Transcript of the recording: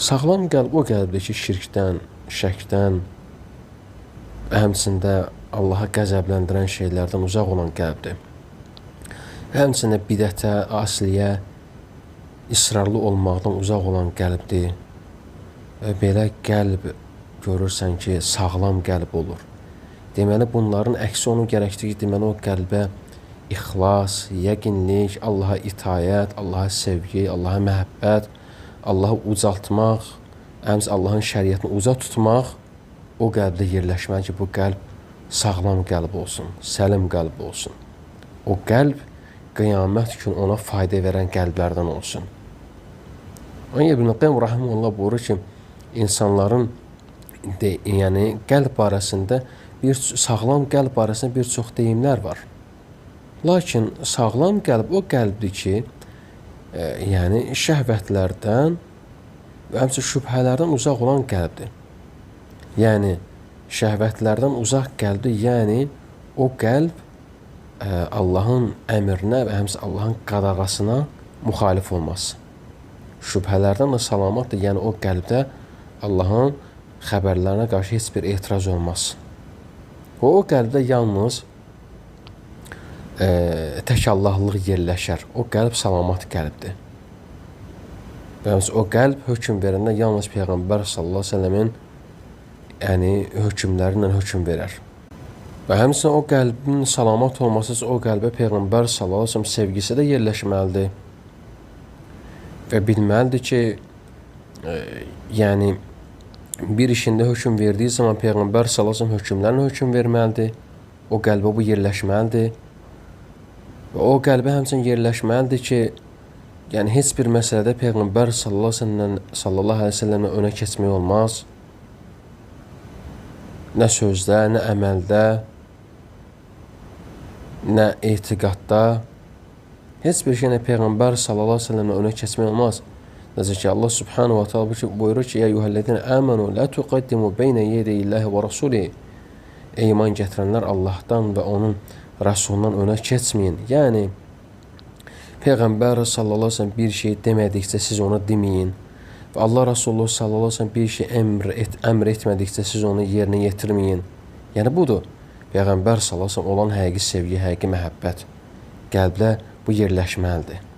Sağlam qəlb o qəlbdir ki, şirkdən, şəkdən və həmçində Allaha qəzəbləndirən şeylərdən uzaq olan qəlbdir. Həmçində bidətə, asiliyə, israrlı olmaqdan uzaq olan qəlbdir. Və belə qəlb görürsən ki, sağlam qəlb olur. Deməli, bunların əksi onu gərəkdir ki, deməli, o qəlbə ixlas, yəqinlik, Allaha itayət, Allaha sevgi, Allaha məhəbbət, Allahı ucaltmaq, Allahın şəriətini uca tutmaq o qəlbdə yerləşməli ki, bu qəlb sağlam qəlb olsun, səlim qəlb olsun. O qəlb qiyamət gün ona fayda verən qəlblərdən olsun. İbn Qayyim rahimehullah buyurur ki, insanların yəni qəlb barəsində sağlam qəlb barəsində bir çox deyimlər var. Lakin sağlam qəlb o qəlbdir ki, yəni şəhvətlərdən və həmçinin şübhələrdən uzaq olan qəlbdir. Yəni şəhvətlərdən uzaq qəlbdir, yəni o qəlb Allahın əmrinə və həmçinin Allahın qadağasına müxalif olmaz. Şübhələrdən də salamatdır, yəni o qəlbdə Allahın xəbərlərinə qarşı heç bir etiraz olmaz. O qəlbdə yalnız tək Allahlıq yerləşər. O qəlb salamat qəlbdir. Və o qəlb hökm verəndə yalnız Peyğəmbər sallallahu əleyhi və səlləmin hökmləri ilə hökm verər. Və həmçinin o qəlbin salamat olması o qəlbə Peyğəmbər sallallahu əleyhi və səlləm sevgisi də yerləşməlidir. Və bilməlidir ki, yəni bir işində hökm verdiyi zaman Peyğəmbər sallallahu əleyhi və səlləm hökmlərinə hökm verməlidir. O qəlbə bu yerləşməlidir. Və o qəlbə həmçinin yerləşməlidir ki, yəni heç bir məsələdə Peyğəmbər sallallahu əleyhi və səlləmə önə keçmək olmaz. Nə sözdə, nə əməldə, nə etiqadda, heç bir şeylə Peyğəmbər sallallahu əleyhi və səlləmə önə keçmək olmaz. Necə ki, Allah subhanahu wa ta'ala buyurur ki, "Ya eyyuhellezine amanu la tuqaddimu beyne yedeyillahi və rasulihi." Ey iman gətirənlər, Allahdan və onun Rəsulundan önə keçməyin. Yəni Peyğəmbər sallallahu əleyhi və səlləm bir şey demədikcə siz ona deməyin. Və Allah Resulü sallallahu əleyhi və səlləm bir şey əmr etmədikcə siz onu yerinə yetirməyin. Yəni budur. Peyğəmbər sallallahu əleyhi və səlləm olan həqiqi sevgi, həqiqi məhəbbət qəlbdə bu yerləşməlidir.